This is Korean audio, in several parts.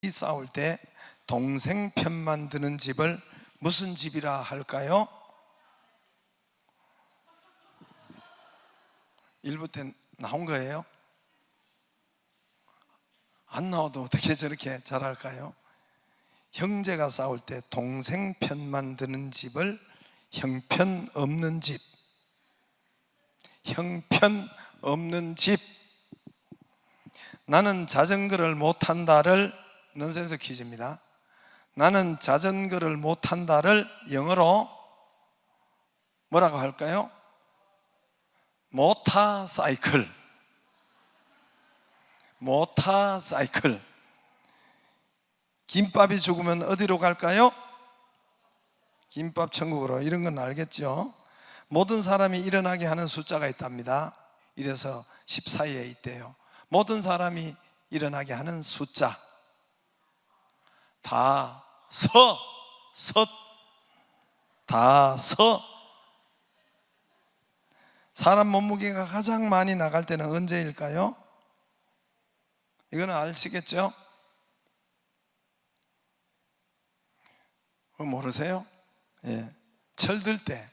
형제들이 싸울 때 동생 편만 드는 집을 무슨 집이라 할까요? 1부 때 나온 거예요? 안 나와도 어떻게 저렇게 잘할까요? 형제가 싸울 때 동생 편만 드는 집을 형편 없는 집, 형편 없는 집. 나는 자전거를 못한다를 넌센스 퀴즈입니다. 나는 자전거를 못한다를 영어로 뭐라고 할까요? 모터사이클. 모터사이클. 김밥이 죽으면 어디로 갈까요? 김밥 천국으로. 이런 건 알겠죠? 모든 사람이 일어나게 하는 숫자가 있답니다. 이래서 14에 있대요. 모든 사람이 일어나게 하는 숫자. 다섯. 사람 몸무게가 가장 많이 나갈 때는 언제일까요? 이거는 아시겠죠? 모르세요? 예. 철들 때.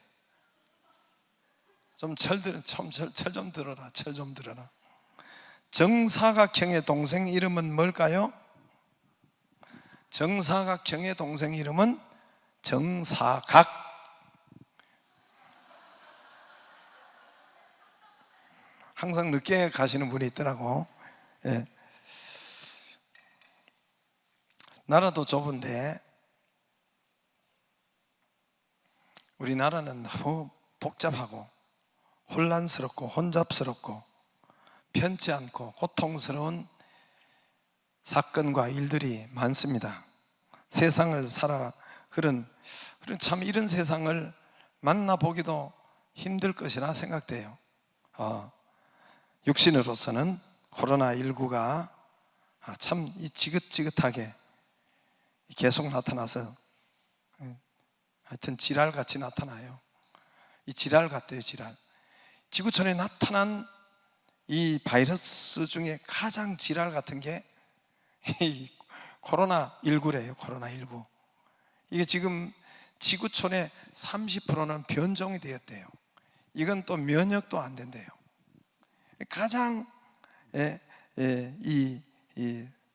철 좀 들어라. 철 좀 들어라. 정사각형의 동생 이름은 뭘까요? 정사각형의 동생 이름은 정사각. 항상 늦게 가시는 분이 있더라고. 예. 나라도 좁은데 우리나라는 너무 복잡하고 혼란스럽고 혼잡스럽고 편치 않고 고통스러운 사건과 일들이 많습니다. 세상을 참 이런 세상을 만나보기도 힘들 것이라 생각돼요. 육신으로서는 코로나19가 참 지긋지긋하게 계속 나타나서 하여튼 지랄같이 나타나요. 이 지랄 같대요. 지랄. 지구촌에 나타난 이 바이러스 중에 가장 지랄 같은 게 이 코로나19래요. 코로나19. 이게 지금 지구촌의 30%는 변종이 되었대요. 이건 또 면역도 안 된대요. 가장 이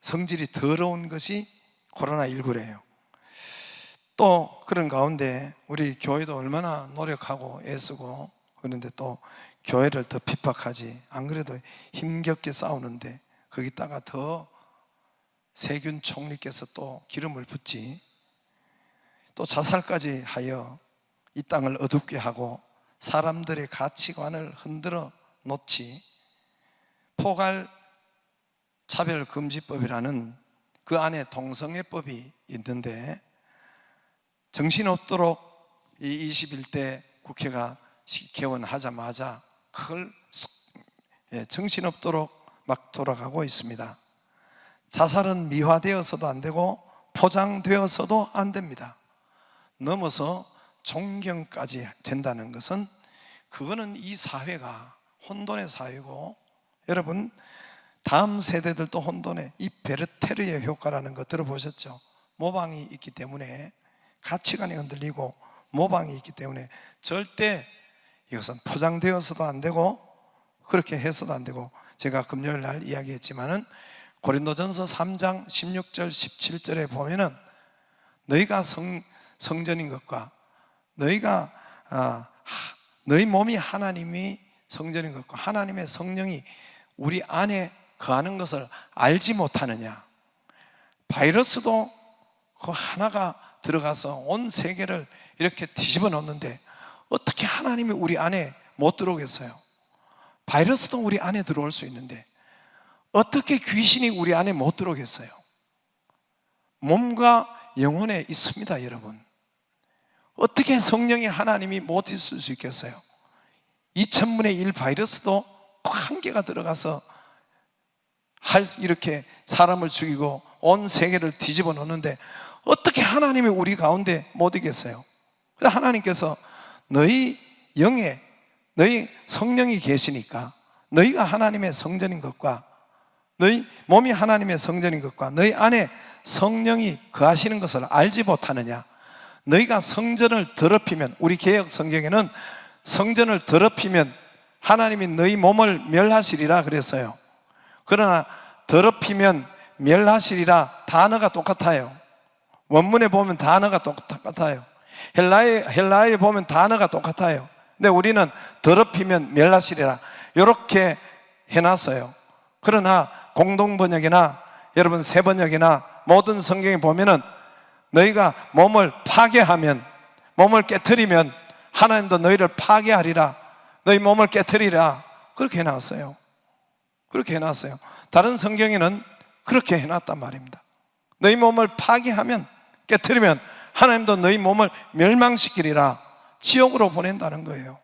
성질이 더러운 것이 코로나19래요. 또 그런 가운데 우리 교회도 얼마나 노력하고 애쓰고 그런데 또 교회를 더 핍박하지. 안 그래도 힘겹게 싸우는데 거기다가 더 세균 총리께서 또 기름을 붓지. 또 자살까지 하여 이 땅을 어둡게 하고 사람들의 가치관을 흔들어 놓지. 포괄 차별금지법이라는 그 안에 동성애법이 있는데 정신없도록 이 21대 국회가 개원하자마자 그걸 정신없도록 막 돌아가고 있습니다. 자살은 미화되어서도 안 되고 포장되어서도 안 됩니다. 넘어서 존경까지 된다는 것은 그거는 이 사회가 혼돈의 사회고, 여러분 다음 세대들도 혼돈의 이 베르테르의 효과라는 거 들어보셨죠? 모방이 있기 때문에 가치관이 흔들리고 모방이 있기 때문에 절대 이것은 포장되어서도 안 되고 그렇게 해서도 안 되고, 제가 금요일 날 이야기했지만은 고린도전서 3장 16절 17절에 보면은 너희가 성전인 것과 너희가 너희 몸이 하나님이 성전인 것과 하나님의 성령이 우리 안에 거하는 것을 알지 못하느냐. 바이러스도 그 하나가 들어가서 온 세계를 이렇게 뒤집어 놓는데 어떻게 하나님이 우리 안에 못 들어오겠어요? 바이러스도 우리 안에 들어올 수 있는데 어떻게 귀신이 우리 안에 못 들어오겠어요? 몸과 영혼에 있습니다, 여러분. 어떻게 성령이 하나님이 못 있을 수 있겠어요? 2000분의 1 바이러스도 한 개가 들어가서 이렇게 사람을 죽이고 온 세계를 뒤집어 놓는데 어떻게 하나님이 우리 가운데 못 있겠어요? 그래서 하나님께서 너희 영에 너희 성령이 계시니까 너희가 하나님의 성전인 것과 너희 몸이 하나님의 성전인 것과 너희 안에 성령이 거하시는 것을 알지 못하느냐? 너희가 성전을 더럽히면, 우리 개역 성경에는 성전을 더럽히면 하나님이 너희 몸을 멸하시리라 그랬어요. 그러나 더럽히면 멸하시리라 단어가 똑같아요. 원문에 보면 단어가 똑같아요. 헬라어에 보면 단어가 똑같아요. 근데 우리는 더럽히면 멸하시리라 이렇게 해놨어요. 그러나 공동번역이나 여러분 새번역이나 모든 성경에 보면은 너희가 몸을 파괴하면, 몸을 깨트리면 하나님도 너희를 파괴하리라, 너희 몸을 깨트리라, 그렇게 해놨어요. 그렇게 해놨어요. 다른 성경에는 그렇게 해놨단 말입니다. 너희 몸을 파괴하면, 깨트리면 하나님도 너희 몸을 멸망시키리라, 지옥으로 보낸다는 거예요.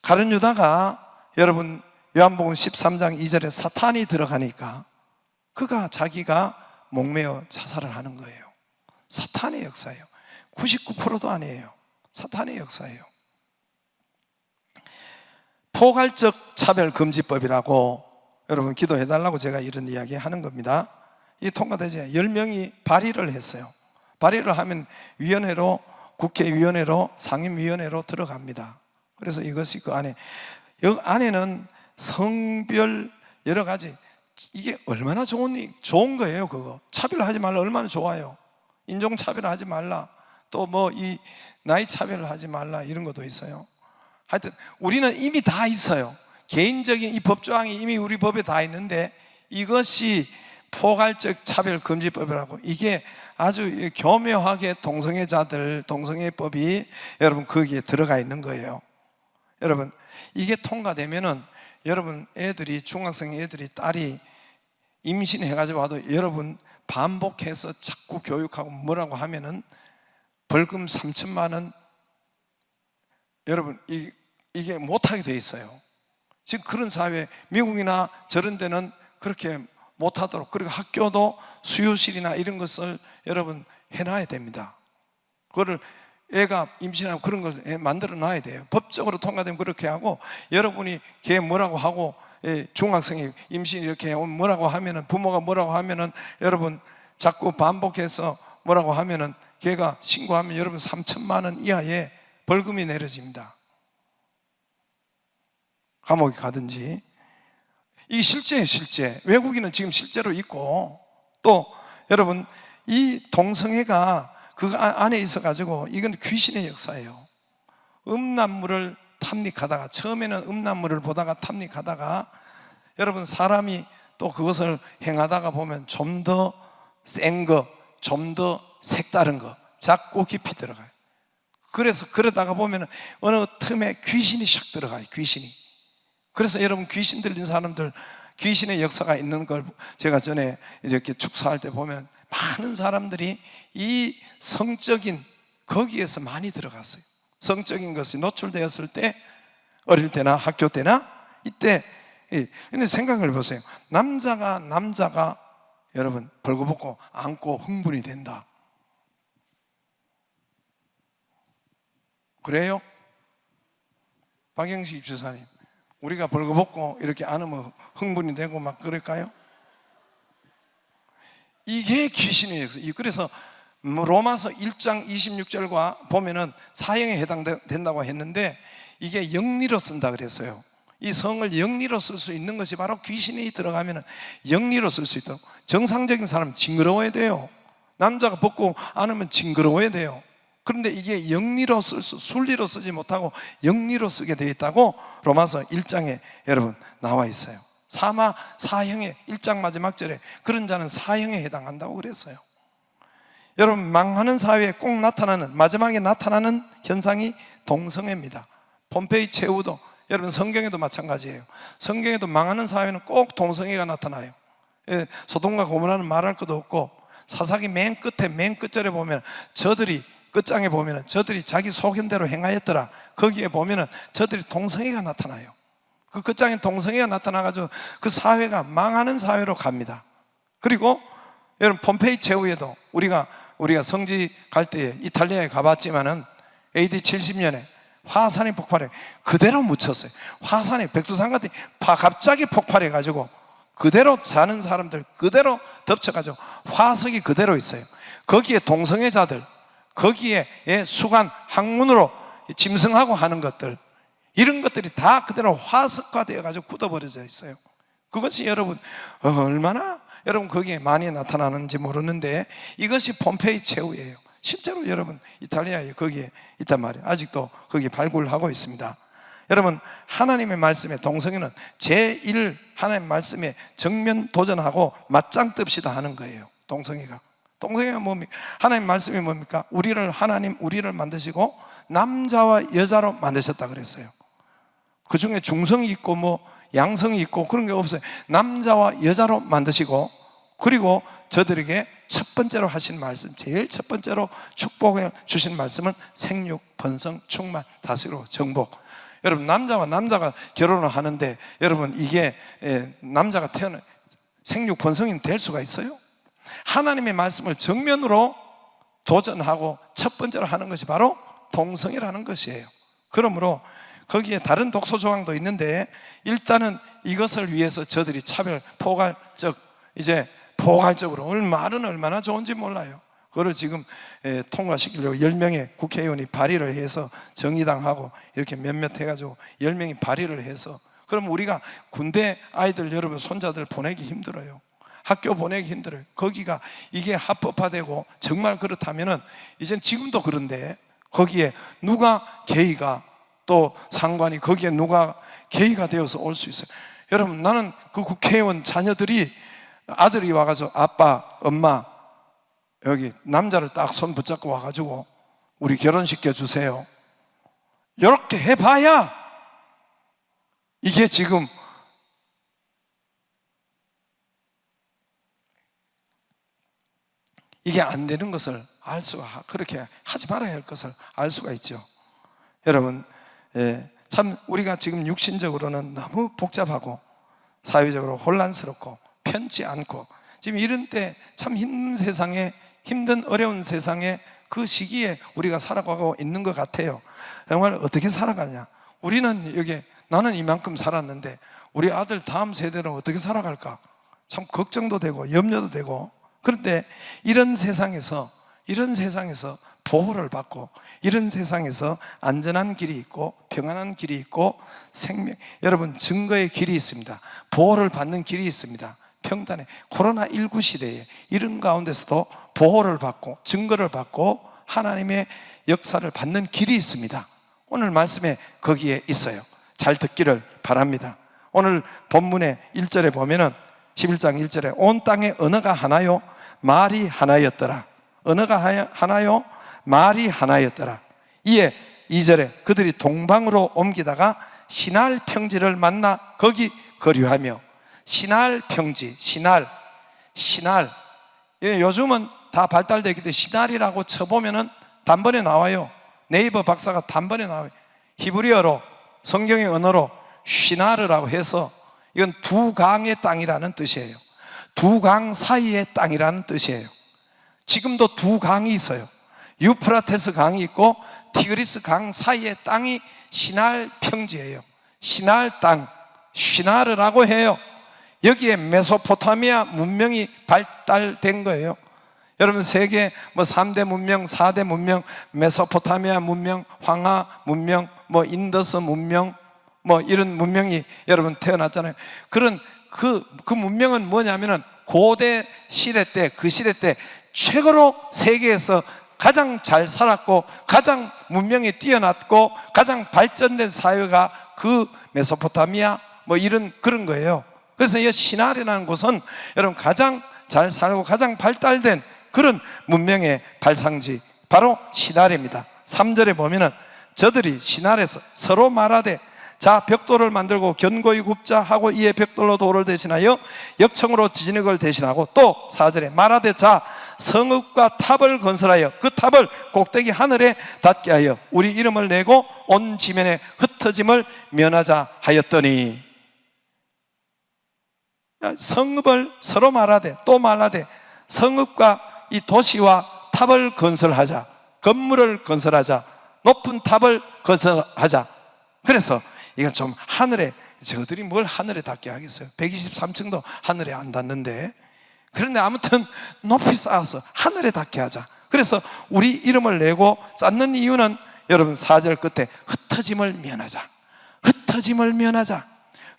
가룟 유다가 여러분 요한복음 13장 2절에 사탄이 들어가니까 그가 자기가 목매어 자살을 하는 거예요. 사탄의 역사예요. 99%도 아니에요. 사탄의 역사예요. 포괄적 차별금지법이라고 여러분 기도해달라고 제가 이런 이야기 하는 겁니다. 이 통과되지 10명이 발의를 했어요. 발의를 하면 위원회로, 국회위원회로, 상임위원회로 들어갑니다. 그래서 이것이 그 안에, 여기 안에는 성별 여러 가지, 이게 얼마나 좋은 거예요. 그거 차별하지 말라, 얼마나 좋아요. 인종차별하지 말라, 또 뭐 이 나이 차별을 하지 말라, 이런 것도 있어요. 하여튼 우리는 이미 다 있어요. 개인적인 이 법조항이 이미 우리 법에 다 있는데, 이것이 포괄적 차별금지법이라고, 이게 아주 교묘하게 동성애자들, 동성애법이 여러분 거기에 들어가 있는 거예요. 여러분 이게 통과되면은 여러분 애들이, 중학생 애들이, 딸이 임신해가지고 와도 여러분 반복해서 자꾸 교육하고 뭐라고 하면은 벌금 3천만 원 여러분 이게 못하게 돼 있어요. 지금 그런 사회, 미국이나 저런 데는 그렇게 못하도록, 그리고 학교도 수유실이나 이런 것을 여러분 해놔야 됩니다. 그거를 애가 임신하고 그런 걸 만들어 놔야 돼요. 법적으로 통과되면 그렇게 하고, 여러분이 걔 뭐라고 하고, 중학생이 임신 이렇게 뭐라고 하면은, 부모가 뭐라고 하면은 여러분 자꾸 반복해서 뭐라고 하면은 걔가 신고하면 여러분 3천만 원 이하의 벌금이 내려집니다. 감옥에 가든지. 이게 실제예요, 실제. 외국인은 지금 실제로 있고, 또 여러분 이 동성애가 그 안에 있어가지고 이건 귀신의 역사예요. 음란물을 탐닉하다가, 처음에는 음란물을 보다가 탐닉하다가 여러분 사람이 또 그것을 행하다가 보면 좀 더 센 거, 좀 더 색다른 거 자꾸 깊이 들어가요. 그래서 그러다가 보면 어느 틈에 귀신이 샥 들어가요. 귀신이. 그래서 여러분 귀신 들린 사람들, 귀신의 역사가 있는 걸 제가 전에 이렇게 축사할 때 보면 많은 사람들이 이 성적인 거기에서 많이 들어갔어요. 성적인 것이 노출되었을 때, 어릴 때나 학교 때나 이때. 근데 생각을 보세요. 남자가 여러분 벌거벗고 안고 흥분이 된다. 그래요? 박영식 집사님, 우리가 벌거벗고 이렇게 안으면 흥분이 되고 막 그럴까요? 이게 귀신의 역사. 그래서 로마서 1장 26절과 보면은 사형에 해당된다고 했는데, 이게 영리로 쓴다 그랬어요. 이 성을 영리로 쓸 수 있는 것이 바로 귀신이 들어가면 영리로 쓸 수 있도록. 정상적인 사람은 징그러워야 돼요. 남자가 벗고 안으면 징그러워야 돼요. 그런데 이게 영리로 순리로 쓰지 못하고 영리로 쓰게 되어 있다고 로마서 1장에 여러분 나와 있어요. 사형의 1장 마지막 절에 그런 자는 사형에 해당한다고 그랬어요. 여러분 망하는 사회에 꼭 나타나는, 마지막에 나타나는 현상이 동성애입니다. 폼페이 최후도, 여러분 성경에도 마찬가지예요. 성경에도 망하는 사회는 꼭 동성애가 나타나요. 소돔과 고모라는 말할 것도 없고, 사사기 맨 끝절에 보면 저들이, 끝장에 보면 저들이 자기 소견대로 행하였더라, 거기에 보면 저들이 동성애가 나타나요. 그 끝장에 동성애가 나타나가지고 그 사회가 망하는 사회로 갑니다. 그리고 여러분 폼페이 최후에도 우리가 성지 갈 때 이탈리아에 가봤지만은 AD 70년에 화산이 폭발해 그대로 묻혔어요. 화산이 백두산 같은 갑자기 폭발해 가지고 그대로 사는 사람들 그대로 덮쳐가지고 화석이 그대로 있어요. 거기에 동성애자들, 거기에 수간, 학문으로 짐승하고 하는 것들, 이런 것들이 다 그대로 화석화되어 가지고 굳어버려져 있어요. 그것이 여러분 얼마나 여러분 거기에 많이 나타나는지 모르는데, 이것이 폼페이 최후예요. 실제로 여러분 이탈리아에 거기에 있단 말이에요. 아직도 거기 발굴하고 있습니다. 여러분, 하나님의 말씀에 동성애는 제1 하나님의 말씀에 정면 도전하고 맞짱 뜹시다 하는 거예요. 동성애가 뭡니까? 하나님의 말씀이 뭡니까? 하나님 우리를 만드시고 남자와 여자로 만드셨다 그랬어요. 그 중에 중성이 있고 뭐 양성이 있고 그런 게 없어요. 남자와 여자로 만드시고, 그리고 저들에게 첫 번째로 하신 말씀, 제일 첫 번째로 축복을 주신 말씀은 생육, 번성, 충만, 다스리고 정복. 여러분, 남자와 남자가 결혼을 하는데 여러분 이게 남자가 태어나 생육, 번성이 될 수가 있어요? 하나님의 말씀을 정면으로 도전하고 첫 번째로 하는 것이 바로 동성애라는 것이에요. 그러므로 거기에 다른 독소 조항도 있는데, 일단은 이것을 위해서 저들이 포괄적으로 말은 얼마나 좋은지 몰라요. 그걸 지금 통과시키려고 10명의 국회의원이 발의를 해서, 정의당하고 이렇게 몇몇 해가지고 10명이 발의를 해서, 그럼 우리가 군대 아이들 여러분 손자들 보내기 힘들어요. 학교 보내기 힘들어요. 거기가 이게 합법화되고 정말 그렇다면은, 이젠 지금도 그런데 거기에 누가 게이가 또 상관이 거기에 누가 게이가 되어서 올 수 있어요? 여러분, 나는 그 국회의원 자녀들이 아들이 와가지고 아빠, 엄마 여기 남자를 딱 손 붙잡고 와가지고 우리 결혼시켜 주세요, 이렇게 해봐야 이게 지금 이게 안 되는 것을 알 수가, 그렇게 하지 말아야 할 것을 알 수가 있죠. 여러분, 참 우리가 지금 육신적으로는 너무 복잡하고 사회적으로 혼란스럽고 편치 않고, 지금 이런 때 참 힘든 어려운 세상에 그 시기에 우리가 살아가고 있는 것 같아요. 정말 어떻게 살아가냐? 우리는 나는 이만큼 살았는데 우리 아들 다음 세대는 어떻게 살아갈까? 참 걱정도 되고 염려도 되고. 그런데 이런 세상에서 보호를 받고, 이런 세상에서 안전한 길이 있고 평안한 길이 있고 여러분 증거의 길이 있습니다. 보호를 받는 길이 있습니다. 평단에 코로나19 시대에 이런 가운데서도 보호를 받고 증거를 받고 하나님의 역사를 받는 길이 있습니다. 오늘 말씀에 거기에 있어요. 잘 듣기를 바랍니다. 오늘 본문의 1절에 보면은 11장 1절에 온 땅에 언어가 하나요 말이 하나였더라. 언어가 하나요 말이 하나였더라. 이에 2절에 그들이 동방으로 옮기다가 시날 평지를 만나 거기 거류하며. 시날 평지, 시날. 요즘은 다 발달되어 있기 때문에 시날이라고 쳐보면은 단번에 나와요. 네이버 박사가 단번에 나와요. 히브리어로, 성경의 언어로 시나르라고 해서 이건 두 강의 땅이라는 뜻이에요. 두 강 사이의 땅이라는 뜻이에요. 지금도 두 강이 있어요. 유프라테스 강이 있고 티그리스 강 사이의 땅이 시날 평지예요. 시날 땅, 시나르라고 해요. 여기에 메소포타미아 문명이 발달된 거예요. 여러분, 세계 3대 문명, 4대 문명, 메소포타미아 문명, 황하 문명, 인더스 문명, 이런 문명이 여러분 태어났잖아요. 그런 그 문명은 뭐냐면은 고대 시대 때, 그 시대 때 최고로 세계에서 가장 잘 살았고 가장 문명이 뛰어났고 가장 발전된 사회가 그 메소포타미아 그런 거예요. 그래서 이 시날이라는 곳은 여러분 가장 잘 살고 가장 발달된 그런 문명의 발상지, 바로 시날입니다. 3절에 보면은 저들이 시날에서 서로 말하되 자 벽돌을 만들고 견고히 굽자 하고 이에 벽돌로 돌을 대신하여 역청으로 진흙을 대신하고, 또 4절에 말하되 자 성읍과 탑을 건설하여 그 탑을 꼭대기 하늘에 닿게 하여 우리 이름을 내고 온 지면에 흩어짐을 면하자 하였더니. 성읍을 서로 말하되 또 말하되 성읍과 이 도시와 탑을 건설하자, 건물을 건설하자, 높은 탑을 건설하자. 그래서 이건 좀 하늘에 저들이 뭘 하늘에 닿게 하겠어요? 123층도 하늘에 안 닿는데. 그런데 아무튼 높이 쌓아서 하늘에 닿게 하자. 그래서 우리 이름을 내고 쌓는 이유는 여러분 4절 끝에 흩어짐을 면하자, 흩어짐을 면하자,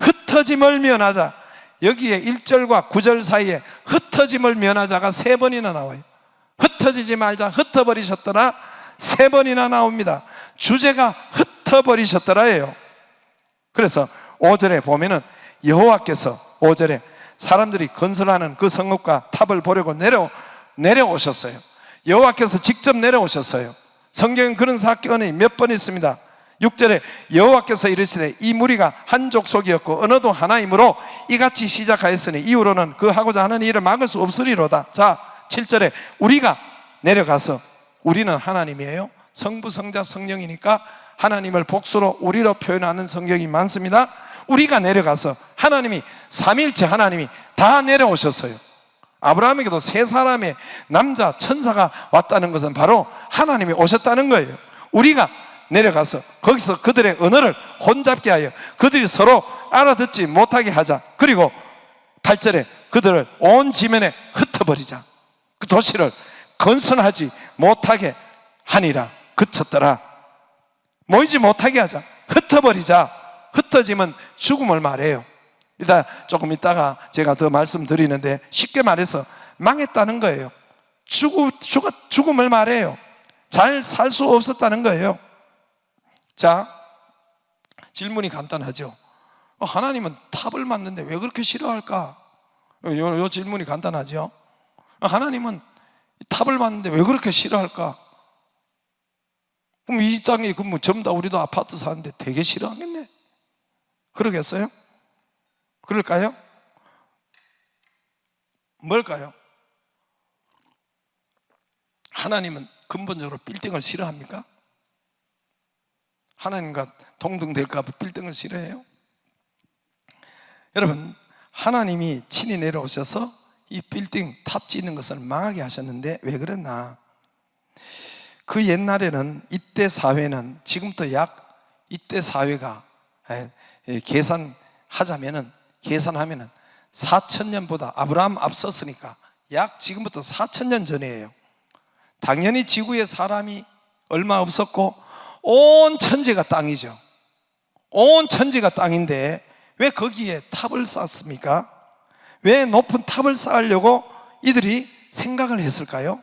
흩어짐을 면하자. 여기에 1절과 9절 사이에 흩어짐을 면하자가 3번이나 나와요. 흩어지지 말자, 흩어버리셨더라 3번이나 나옵니다. 주제가 흩어버리셨더라예요. 그래서 5절에 보면은 여호와께서 5절에 사람들이 건설하는 그 성읍과 탑을 보려고 내려오셨어요. 여호와께서 직접 내려오셨어요. 성경엔 그런 사건이 몇 번 있습니다. 6절에 여호와께서 이르시되 이 무리가 한 족속이었고 언어도 하나이므로 이같이 시작하였으니 이후로는 그 하고자 하는 일을 막을 수 없으리로다. 자, 7절에 우리가 내려가서, 우리는 하나님이에요. 성부, 성자, 성령이니까 하나님을 복수로 우리로 표현하는 성경이 많습니다. 우리가 내려가서, 하나님이, 삼위일체 하나님이 다 내려오셨어요. 아브라함에게도 3사람의 남자 천사가 왔다는 것은 바로 하나님이 오셨다는 거예요. 우리가 내려가서 거기서 그들의 언어를 혼잡게 하여 그들이 서로 알아듣지 못하게 하자. 그리고 8절에 그들을 온 지면에 흩어버리자. 그 도시를 건설하지 못하게 하니라. 그쳤더라. 모이지 못하게 하자. 흩어버리자. 흩어지면 죽음을 말해요. 조금 있다가 제가 더 말씀드리는데, 쉽게 말해서 망했다는 거예요. 죽음을 말해요. 잘 살 수 없었다는 거예요. 자, 질문이 간단하죠. 하나님은 탑을 만드는데 왜 그렇게 싫어할까? 요 질문이 간단하죠. 하나님은 탑을 만드는데 왜 그렇게 싫어할까? 그럼 이 땅에 전부 다 우리도 아파트 사는데 되게 싫어하겠네. 그러겠어요? 그럴까요? 뭘까요? 하나님은 근본적으로 빌딩을 싫어합니까? 하나님과 동등될까 봐 빌딩을 싫어해요? 여러분, 하나님이 친히 내려오셔서 이 빌딩 탑 짓는 것을 망하게 하셨는데 왜 그랬나? 그 옛날에는 이때 사회는 지금부터 이때 사회가 계산하면은 4,000년보다 아브라함 앞섰으니까 약 지금부터 4,000년 전이에요. 당연히 지구에 사람이 얼마 없었고 온 천지가 땅이죠. 온 천지가 땅인데 왜 거기에 탑을 쌓습니까? 왜 높은 탑을 쌓으려고 이들이 생각을 했을까요?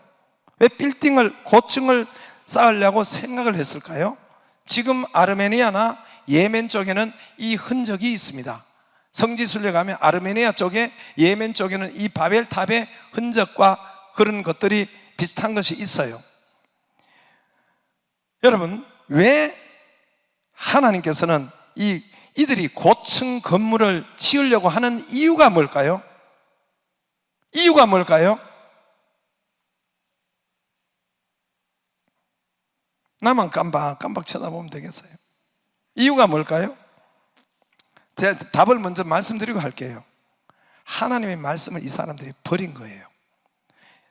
왜 빌딩을, 고층을 쌓으려고 생각을 했을까요? 지금 아르메니아나 예멘 쪽에는 이 흔적이 있습니다. 성지순례 가면 아르메니아 쪽에, 예멘 쪽에는 이 바벨탑의 흔적과 그런 것들이 비슷한 것이 있어요. 여러분, 왜 하나님께서는 이들이 고층 건물을 지으려고 하는 이유가 뭘까요? 이유가 뭘까요? 나만 깜빡 쳐다보면 되겠어요. 이유가 뭘까요? 제가 답을 먼저 말씀드리고 할게요. 하나님의 말씀을 이 사람들이 버린 거예요.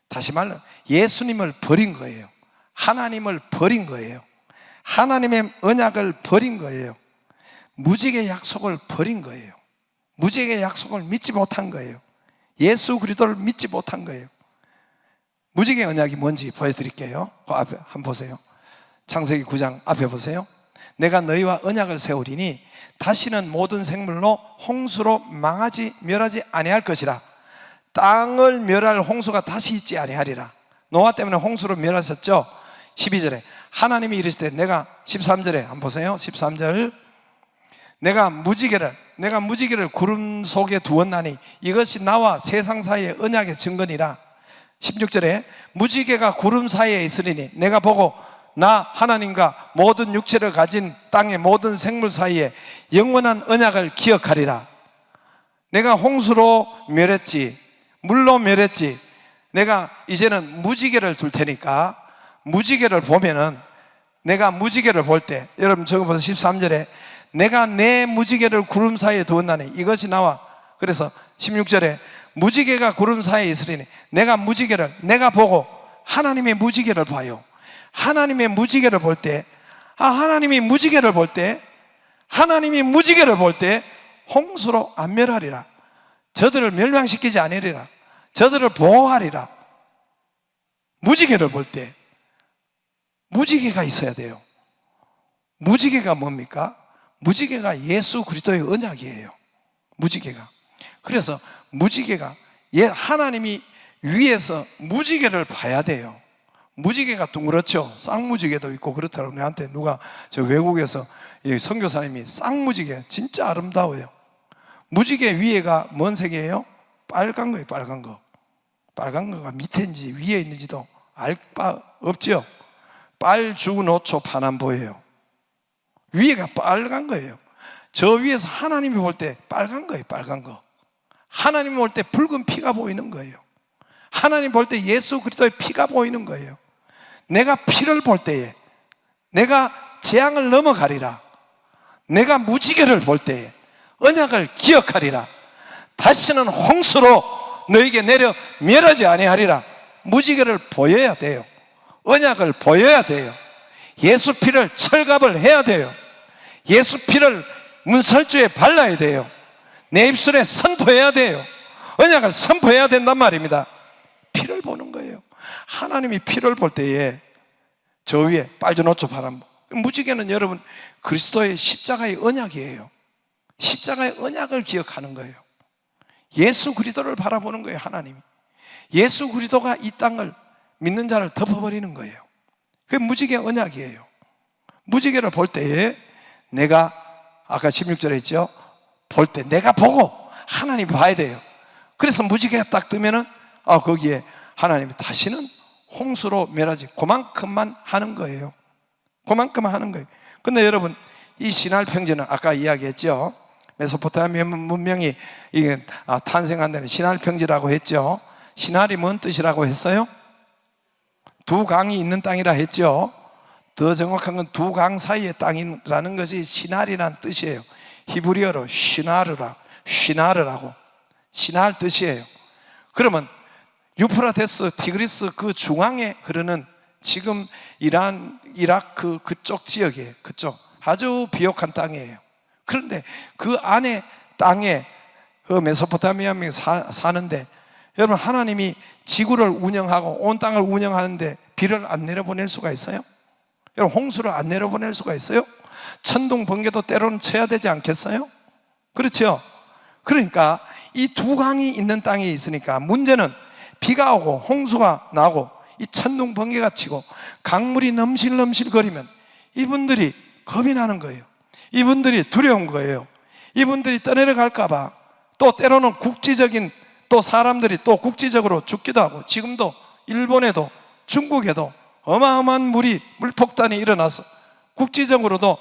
다시 말로 예수님을 버린 거예요. 하나님을 버린 거예요. 하나님의 언약을 버린 거예요. 무지개 약속을 버린 거예요. 무지개 약속을 믿지 못한 거예요. 예수 그리스도를 믿지 못한 거예요. 무지개 언약이 뭔지 보여드릴게요. 그 앞에 한번 보세요. 창세기 9장 앞에 보세요. 내가 너희와 언약을 세우리니 다시는 모든 생물로 홍수로 멸하지 아니할 것이라. 땅을 멸할 홍수가 다시 있지 아니하리라. 노아 때문에 홍수로 멸하셨죠. 12절에 하나님이 이르시되 내가 13절에 한번 보세요. 13절 내가 무지개를 구름 속에 두었나니 이것이 나와 세상 사이의 언약의 증거니라. 16절에 무지개가 구름 사이에 있으리니 내가 보고 나 하나님과 모든 육체를 가진 땅의 모든 생물 사이에 영원한 언약을 기억하리라. 내가 홍수로 멸했지, 물로 멸했지, 내가 이제는 무지개를 둘 테니까 무지개를 보면은, 내가 무지개를 볼 때, 여러분 저거 보세요. 13절에 내가 내 무지개를 구름 사이에 두었나니 이것이 나와. 그래서 16절에 무지개가 구름 사이에 있으리니 내가 무지개를, 내가 보고 하나님의 무지개를 봐요. 하나님의 무지개를 볼 때, 하나님이 무지개를 볼 때 홍수로 안 멸하리라. 저들을 멸망시키지 아니리라. 저들을 보호하리라. 무지개를 볼 때 무지개가 있어야 돼요. 무지개가 뭡니까? 무지개가 예수 그리스도의 언약이에요. 무지개가. 그래서 무지개가 하나님이 위에서 무지개를 봐야 돼요. 무지개가 둥그렇죠. 쌍무지개도 있고 그렇더라고. 내한테 누가 저 외국에서 선교사님이 쌍무지개 진짜 아름다워요. 무지개 위에가 뭔 색이에요? 빨간 거예요. 빨간 거. 빨간 거가 밑에인지 위에 있는지도 알 바 없죠. 빨주노초 파남보예요. 위에가 빨간 거예요. 저 위에서 하나님이 볼 때 빨간 거예요. 빨간 거. 하나님이 볼 때 붉은 피가 보이는 거예요. 하나님 볼 때 예수 그리스도의 피가 보이는 거예요. 내가 피를 볼 때에 내가 재앙을 넘어가리라. 내가 무지개를 볼 때에 언약을 기억하리라. 다시는 홍수로 너에게 내려 멸하지 아니하리라. 무지개를 보여야 돼요. 언약을 보여야 돼요. 예수 피를 철갑을 해야 돼요. 예수 피를 문설주에 발라야 돼요. 내 입술에 선포해야 돼요. 언약을 선포해야 된단 말입니다. 피를 보는 거예요. 하나님이 피를 볼 때에 저 위에 빨주노초 파란 무지개는 여러분 그리스도의 십자가의 언약이에요. 십자가의 언약을 기억하는 거예요. 예수 그리스도를 바라보는 거예요. 하나님이 예수 그리스도가 이 땅을 믿는 자를 덮어버리는 거예요. 그게 무지개 언약이에요. 무지개를 볼 때에 내가 아까 16절에 했죠. 볼 때 내가 보고 하나님이 봐야 돼요. 그래서 무지개가 딱 뜨면은 거기에 하나님이 다시는 홍수로 멸하지 그만큼만 하는 거예요. 그만큼만 하는 거예요. 근데 여러분 이 시날 평지는 아까 이야기했죠. 메소포타미아 문명이 이게 탄생한 데는 시날 평지라고 했죠. 시날이 뭔 뜻이라고 했어요? 두 강이 있는 땅이라 했죠. 더 정확한 건 두 강 사이의 땅이라는 것이 시날이라는 뜻이에요. 히브리어로 쉬나르라고 시날 뜻이에요. 그러면 유프라테스, 티그리스 그 중앙에 흐르는 지금 이란, 이라크 그쪽 지역이에요. 그쪽 아주 비옥한 땅이에요. 그런데 그 안에 땅에 그 메소포타미아에 사는데 여러분 하나님이 지구를 운영하고 온 땅을 운영하는데 비를 안 내려보낼 수가 있어요? 여러분 홍수를 안 내려보낼 수가 있어요? 천둥 번개도 때로는 쳐야 되지 않겠어요? 그렇죠? 그러니까 이 두 강이 있는 땅이 있으니까 문제는 비가 오고 홍수가 나고 이 천둥 번개가 치고 강물이 넘실넘실 거리면 이분들이 겁이 나는 거예요. 이분들이 두려운 거예요. 이분들이 떠내려갈까 봐 또 때로는 국지적인 또 사람들이 또 국지적으로 죽기도 하고 지금도 일본에도 중국에도 어마어마한 물폭탄이 일어나서 국지적으로도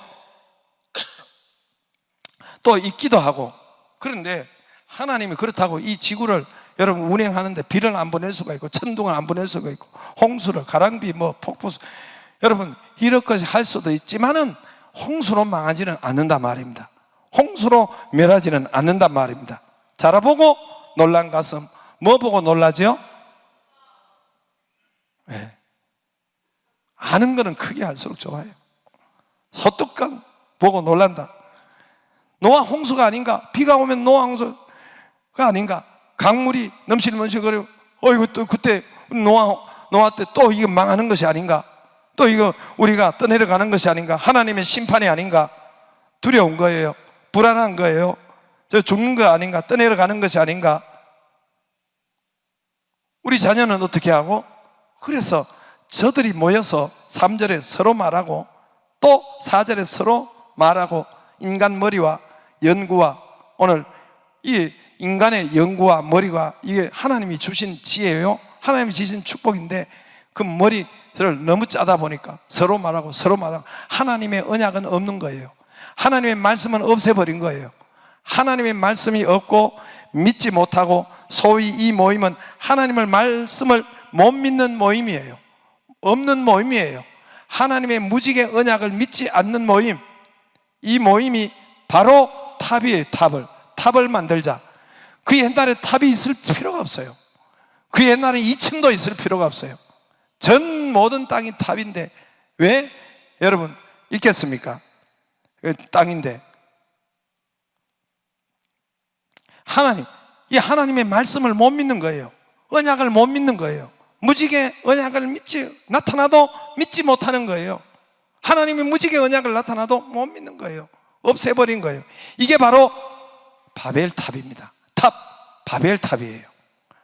또 있기도 하고 그런데 하나님이 그렇다고 이 지구를 여러분 운행하는데 비를 안 보낼 수가 있고 천둥을 안 보낼 수가 있고 홍수를 가랑비 폭포수 여러분 이렇게까지 할 수도 있지만은 홍수로 망하지는 않는단 말입니다. 홍수로 멸하지는 않는단 말입니다. 자라보고 놀란 가슴 뭐 보고 놀라죠? 네. 아는 거는 크게 할수록 좋아요. 소뚜껑 보고 놀란다. 노아 홍수가 아닌가? 비가 오면 노아 홍수가 아닌가? 강물이 넘실넘실거리고 이거 또 그때 노아 때 또 이거 망하는 것이 아닌가? 또 이거 우리가 떠내려가는 것이 아닌가? 하나님의 심판이 아닌가? 두려운 거예요. 불안한 거예요. 저 죽는 거 아닌가? 떠내려가는 것이 아닌가? 우리 자녀는 어떻게 하고? 그래서 저들이 모여서 3절에 서로 말하고 또 4절에 서로 말하고 인간 머리와 연구와 오늘 이 인간의 연구와 머리가 이게 하나님이 주신 지혜예요. 하나님이 주신 축복인데 그 머리를 너무 짜다 보니까 서로 말하고 하나님의 언약은 없는 거예요. 하나님의 말씀은 없애버린 거예요. 하나님의 말씀이 없고 믿지 못하고 소위 이 모임은 하나님의 말씀을 못 믿는 모임이에요. 없는 모임이에요. 하나님의 무지개 언약을 믿지 않는 모임. 이 모임이 바로 탑이에요. 탑을 만들자. 그 옛날에 탑이 있을 필요가 없어요. 그 옛날에 2층도 있을 필요가 없어요. 전 모든 땅이 탑인데 왜 여러분 있겠습니까? 땅인데 이 하나님의 말씀을 못 믿는 거예요. 언약을 못 믿는 거예요. 무지개 언약을 나타나도 믿지 못하는 거예요. 하나님이 무지개 언약을 나타나도 못 믿는 거예요. 없애버린 거예요. 이게 바로 바벨탑입니다. 바벨탑이에요.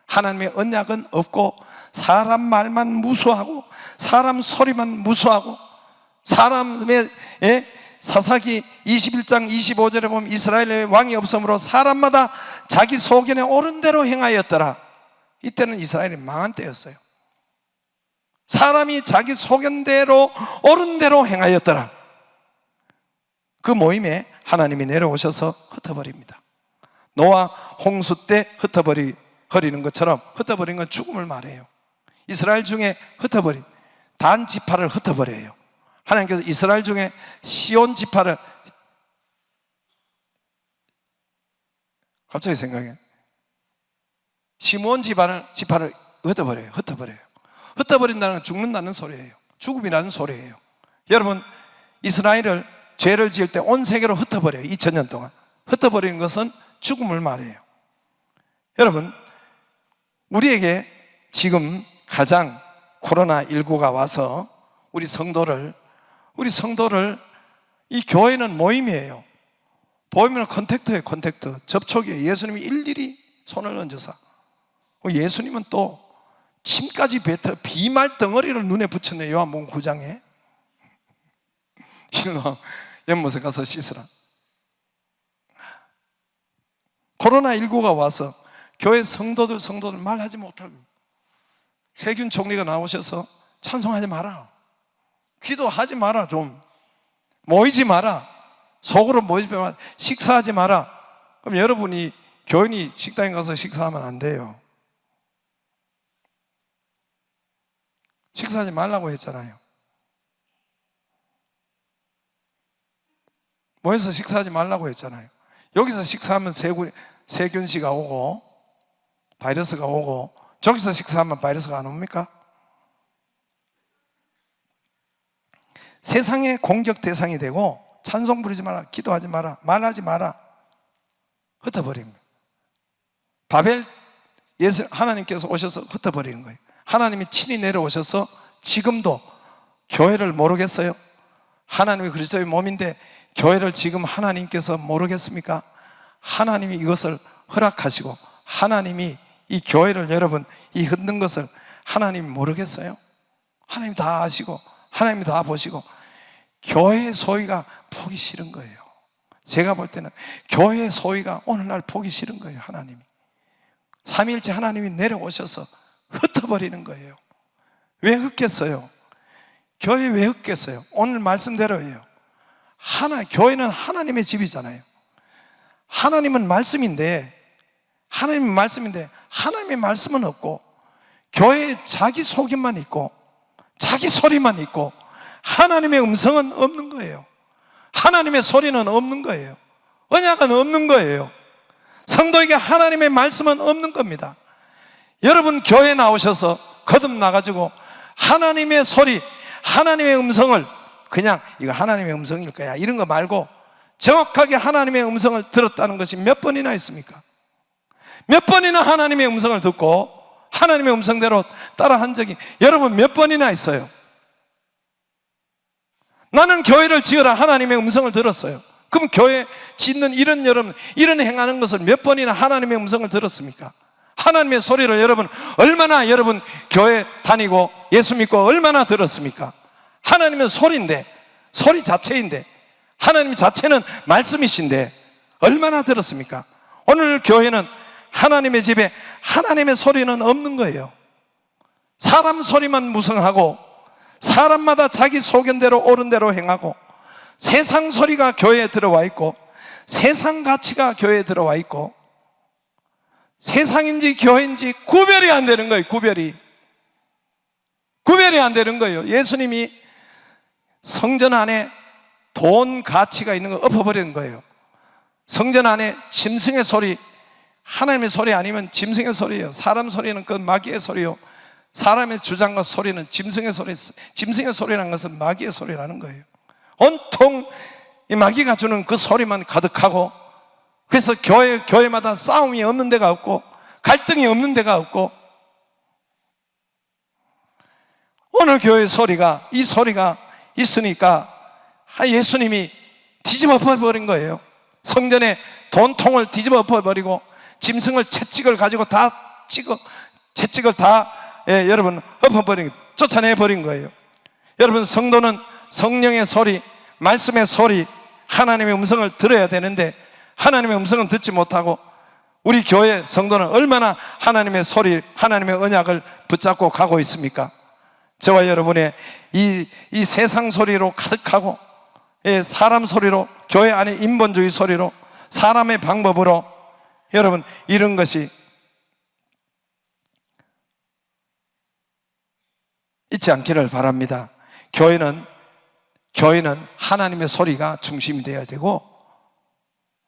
하나님의 언약은 없고 사람 말만 무수하고 사람 소리만 무수하고 사람의 사사기 21장 25절에 보면 이스라엘의 왕이 없으므로 사람마다 자기 소견에 옳은 대로 행하였더라. 이때는 이스라엘이 망한 때였어요. 사람이 자기 소견대로 옳은 대로 행하였더라. 그 모임에 하나님이 내려오셔서 흩어버립니다. 노아 홍수 때 흩어버리는 것처럼 흩어버린 건 죽음을 말해요. 이스라엘 중에 흩어버린 단 지파를 흩어버려요. 하나님께서 이스라엘 중에 시온 지파를, 갑자기 생각해, 시므온 지파를 흩어버려요. 흩어버린다는 건 죽는다는 소리예요. 죽음이라는 소리예요. 여러분, 이스라엘을 죄를 지을 때 온 세계로 흩어버려요. 2000년 동안 흩어버리는 것은 죽음을 말해요. 여러분, 우리에게 지금 가장 코로나19가 와서 우리 성도를 이 교회는 모임이에요. 모임은 컨택트예요. 컨택트, 접촉이에요. 예수님이 일일이 손을 얹어서, 예수님은 또 침까지 뱉어 비말 덩어리를 눈에 붙였네요. 요한복음 9장에 실로암 연못에 가서 씻으라. 코로나19가 와서 교회 성도들 말하지 못하고, 세균 총리가 나오셔서 찬송하지 마라, 기도하지 마라, 좀 모이지 마라, 속으로 모이지 마라, 식사하지 마라. 그럼 여러분이 교인이 식당에 가서 식사하면 안 돼요. 식사하지 말라고 했잖아요. 모여서 식사하지 말라고 했잖아요. 여기서 식사하면 세균씨가 오고 바이러스가 오고, 저기서 식사하면 바이러스가 안 옵니까? 세상의 공격 대상이 되고 찬송 부르지 마라, 기도하지 마라, 말하지 마라, 흩어버립니다. 바벨, 하나님께서 오셔서 흩어버리는 거예요. 하나님이 친히 내려오셔서 지금도 교회를 모르겠어요? 하나님이 그리스도의 몸인데 교회를 지금 하나님께서 모르겠습니까? 하나님이 이것을 허락하시고 하나님이 이 교회를, 여러분, 이 흔든 것을 하나님이 모르겠어요? 하나님 다 아시고 하나님이 다 보시고 교회의 소위가 보기 싫은 거예요. 제가 볼 때는 교회의 소위가 오늘날 보기 싫은 거예요. 하나님이 삼위일체 하나님이 내려오셔서 흩어버리는 거예요. 왜 흩겠어요? 교회 왜 흩겠어요? 오늘 말씀대로예요. 교회는 하나님의 집이잖아요. 하나님은 말씀인데 하나님의 말씀은 없고 교회에 자기 속임만 있고 자기 소리만 있고 하나님의 음성은 없는 거예요. 하나님의 소리는 없는 거예요. 언약은 없는 거예요. 성도에게 하나님의 말씀은 없는 겁니다. 여러분, 교회에 나오셔서 거듭나가지고 하나님의 소리, 하나님의 음성을 그냥 이거 하나님의 음성일 거야 이런 거 말고 정확하게 하나님의 음성을 들었다는 것이 몇 번이나 있습니까? 몇 번이나 하나님의 음성을 듣고 하나님의 음성대로 따라한 적이 여러분 몇 번이나 있어요? 나는 교회를 지어라 하나님의 음성을 들었어요. 그럼 교회 짓는 여러분 이런 행하는 것을 몇 번이나 하나님의 음성을 들었습니까? 하나님의 소리를 여러분 얼마나 여러분 교회 다니고 예수 믿고 얼마나 들었습니까? 하나님의 소리인데, 소리 자체인데, 하나님 자체는 말씀이신데 얼마나 들었습니까? 오늘 교회는 하나님의 집에 하나님의 소리는 없는 거예요. 사람 소리만 무성하고 사람마다 자기 소견대로 옳은 대로 행하고 세상 소리가 교회에 들어와 있고 세상 가치가 교회에 들어와 있고 세상인지 교회인지 구별이 안 되는 거예요. 구별이 안 되는 거예요. 예수님이 성전 안에 돈 가치가 있는 걸 엎어버리는 거예요. 성전 안에 짐승의 소리, 하나님의 소리 아니면 짐승의 소리예요. 사람 소리는 그 마귀의 소리요, 사람의 주장과 소리는 짐승의 소리. 짐승의 소리라는 것은 마귀의 소리라는 거예요. 온통 이 마귀가 주는 그 소리만 가득하고 그래서 교회마다 싸움이 없는 데가 없고 갈등이 없는 데가 없고, 오늘 교회 소리가, 이 소리가 있으니까 예수님이 뒤집어 버린 거예요. 성전에 돈통을 뒤집어 버리고 짐승을 채찍을 가지고 채찍을 다 여러분 엎어버린, 쫓아내 버린 거예요. 여러분, 성도는 성령의 소리, 말씀의 소리, 하나님의 음성을 들어야 되는데 하나님의 음성은 듣지 못하고, 우리 교회 성도는 얼마나 하나님의 소리, 하나님의 언약을 붙잡고 가고 있습니까? 저와 여러분의 이 세상 소리로 가득하고, 사람 소리로, 교회 안에 인본주의 소리로, 사람의 방법으로, 여러분, 이런 것이 있지 않기를 바랍니다. 교회는 하나님의 소리가 중심이 되어야 되고,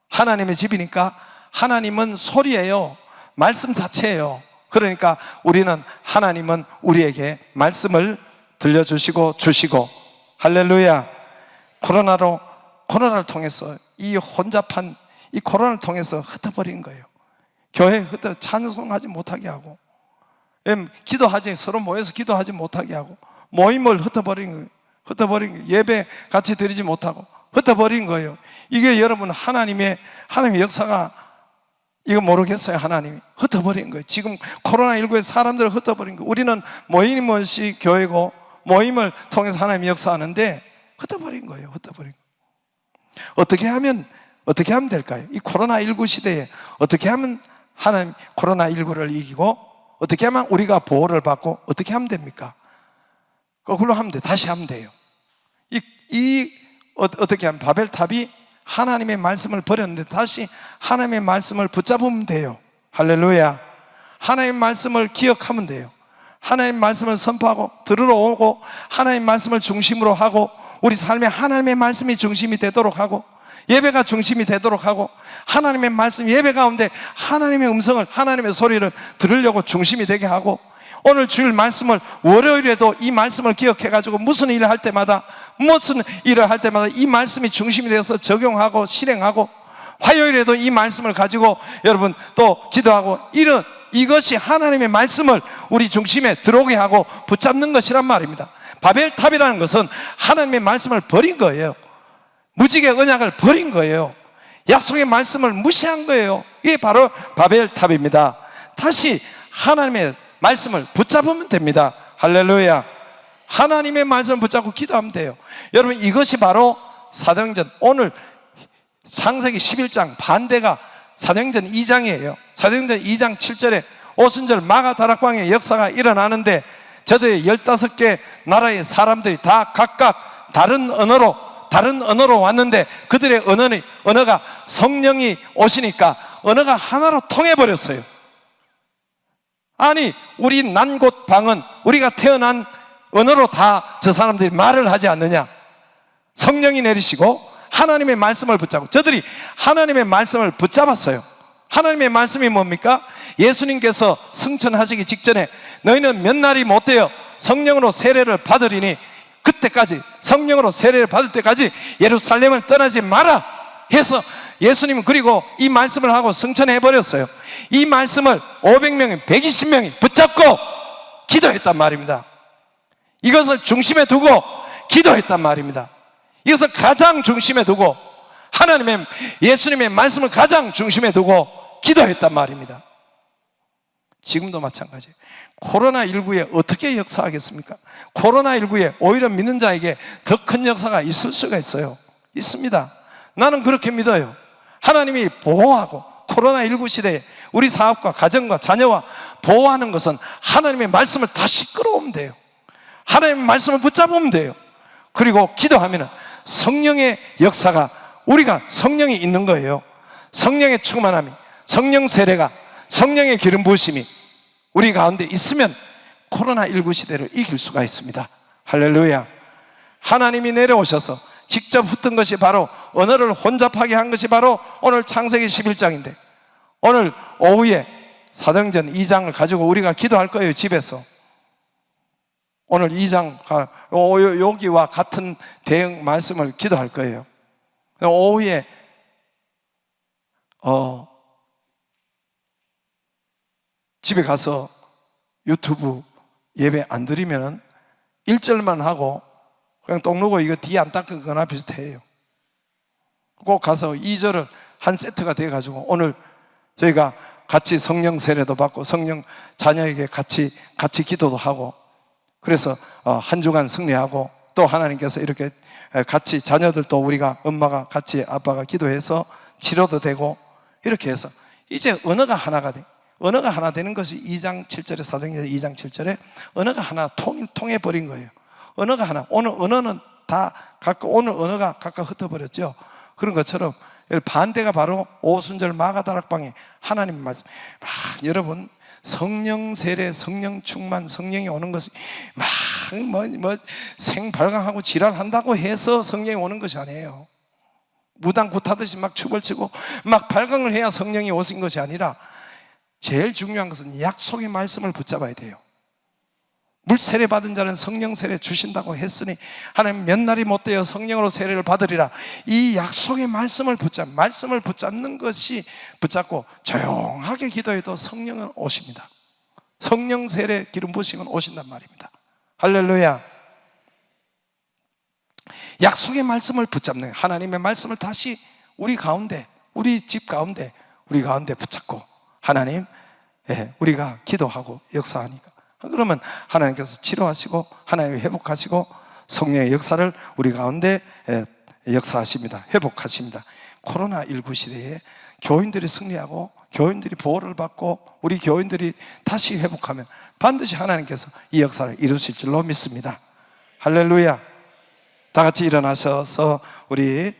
하나님의 집이니까 하나님은 소리예요. 말씀 자체예요. 그러니까 우리는, 하나님은 우리에게 말씀을 들려주시고 주시고, 할렐루야. 코로나를 통해서, 이 혼잡한 이 코로나를 통해서 흩어버린 거예요. 교회 찬송하지 못하게 하고, 기도하지, 서로 모여서 기도하지 못하게 하고, 모임을 흩어버린 거예요. 예배 같이 드리지 못하고 흩어버린 거예요. 이게 여러분, 하나님의 역사가, 이거 모르겠어요. 하나님이 흩어버린 거예요. 지금 코로나19에 사람들을 흩어버린 거예요. 우리는 모임이 교회고, 모임을 통해서 하나님이 역사하는데 흩어버린 거예요. 흩어버린 거예요. 어떻게 하면 될까요? 이 코로나19 시대에 어떻게 하면 하나님 코로나19를 이기고, 어떻게 하면 우리가 보호를 받고, 어떻게 하면 됩니까? 그걸로 하면 돼요. 다시 하면 돼요. 어떻게 하면, 바벨탑이 하나님의 말씀을 버렸는데 다시 하나님의 말씀을 붙잡으면 돼요. 할렐루야. 하나님의 말씀을 기억하면 돼요. 하나님의 말씀을 선포하고 들으러 오고, 하나님의 말씀을 중심으로 하고, 우리 삶에 하나님의 말씀이 중심이 되도록 하고, 예배가 중심이 되도록 하고, 하나님의 말씀, 예배 가운데 하나님의 음성을, 하나님의 소리를 들으려고 중심이 되게 하고, 오늘 주일 말씀을 월요일에도 이 말씀을 기억해가지고 무슨 일을 할 때마다 이 말씀이 중심이 되어서 적용하고 실행하고, 화요일에도 이 말씀을 가지고 여러분 또 기도하고, 이것이 하나님의 말씀을 우리 중심에 들어오게 하고 붙잡는 것이란 말입니다. 바벨탑이라는 것은 하나님의 말씀을 버린 거예요. 무지개 언약을 버린 거예요. 약속의 말씀을 무시한 거예요. 이게 바로 바벨탑입니다. 다시 하나님의 말씀을 붙잡으면 됩니다. 할렐루야. 하나님의 말씀을 붙잡고 기도하면 돼요. 여러분, 이것이 바로 사도행전, 오늘 창세기 11장 반대가 사도행전 2장이에요. 사도행전 2장 7절에 오순절 마가다락방의 역사가 일어나는데, 저들의 15개 나라의 사람들이 다 각각 다른 언어로 왔는데, 그들의 언어가 성령이 오시니까 언어가 하나로 통해버렸어요. 아니, 우리 난 곳 방은 우리가 태어난 언어로 다 저 사람들이 말을 하지 않느냐? 성령이 내리시고 하나님의 말씀을 붙잡고, 저들이 하나님의 말씀을 붙잡았어요. 하나님의 말씀이 뭡니까? 예수님께서 승천하시기 직전에 너희는 몇 날이 못 되어 성령으로 세례를 받으리니, 그때까지, 성령으로 세례를 받을 때까지 예루살렘을 떠나지 마라 해서 예수님은, 그리고 이 말씀을 하고 승천해 버렸어요. 이 말씀을 500명이 120명이 붙잡고 기도했단 말입니다. 이것을 중심에 두고 기도했단 말입니다. 이것을 가장 중심에 두고, 예수님의 말씀을 가장 중심에 두고 기도했단 말입니다. 지금도 마찬가지예요. 코로나19에 어떻게 역사하겠습니까? 코로나19에 오히려 믿는 자에게 더 큰 역사가 있을 수가 있어요. 있습니다. 나는 그렇게 믿어요. 하나님이 보호하고, 코로나19 시대에 우리 사업과 가정과 자녀와 보호하는 것은 하나님의 말씀을 다시 끌어오면 돼요. 하나님의 말씀을 붙잡으면 돼요. 그리고 기도하면 성령의 역사가, 우리가 성령이 있는 거예요. 성령의 충만함이, 성령 세례가, 성령의 기름 부으심이 우리 가운데 있으면 코로나19 시대를 이길 수가 있습니다. 할렐루야. 하나님이 내려오셔서 직접 흩은 것이 바로, 언어를 혼잡하게 한 것이 바로 오늘 창세기 11장인데, 오늘 오후에 사도행전 2장을 가지고 우리가 기도할 거예요. 집에서 오늘 2장 여기와 같은 대응 말씀을 기도할 거예요. 오후에 집에 가서 유튜브 예배 안 드리면 1절만 하고 그냥 똥 누고 이거 뒤 안 닦은 거나 비슷해요. 꼭 가서 2절을 한 세트가 돼가지고 오늘 저희가 같이 성령 세례도 받고 성령 자녀에게 같이 기도도 하고, 그래서 한 주간 승리하고, 또 하나님께서 이렇게 같이 자녀들도 우리가 엄마가 같이 아빠가 기도해서 치료도 되고, 이렇게 해서 이제 언어가 하나가 돼. 언어가 하나 되는 것이 2장 7절에 사도행전 2장 7절에 언어가 하나 통해 버린 거예요. 언어가 하나. 오늘 언어는 다 각각 오늘 언어가 각각 흩어버렸죠. 그런 것처럼 반대가 바로 오순절 마가다락방에 하나님 말씀. 여러분 성령 세례, 성령 충만, 성령이 오는 것이 막 생발광하고 지랄한다고 해서 성령이 오는 것이 아니에요. 무당 굿하듯이 막 춤을 추고 막 발광을 해야 성령이 오신 것이 아니라, 제일 중요한 것은 약속의 말씀을 붙잡아야 돼요. 물 세례 받은 자는 성령 세례 주신다고 했으니 하나님 몇 날이 못 되어 성령으로 세례를 받으리라. 이 약속의 말씀을 붙잡는 것이, 붙잡고 조용하게 기도해도 성령은 오십니다. 성령 세례 기름 부으시면 오신단 말입니다. 할렐루야. 약속의 말씀을 붙잡는 거예요. 하나님의 말씀을 다시 우리 가운데, 우리 집 가운데, 우리 가운데 붙잡고 하나님, 우리가 기도하고 역사하니까, 그러면 하나님께서 치료하시고 하나님이 회복하시고 성령의 역사를 우리 가운데 역사하십니다. 회복하십니다. 코로나19 시대에 교인들이 승리하고 교인들이 보호를 받고 우리 교인들이 다시 회복하면 반드시 하나님께서 이 역사를 이루실 줄로 믿습니다. 할렐루야. 다 같이 일어나셔서 우리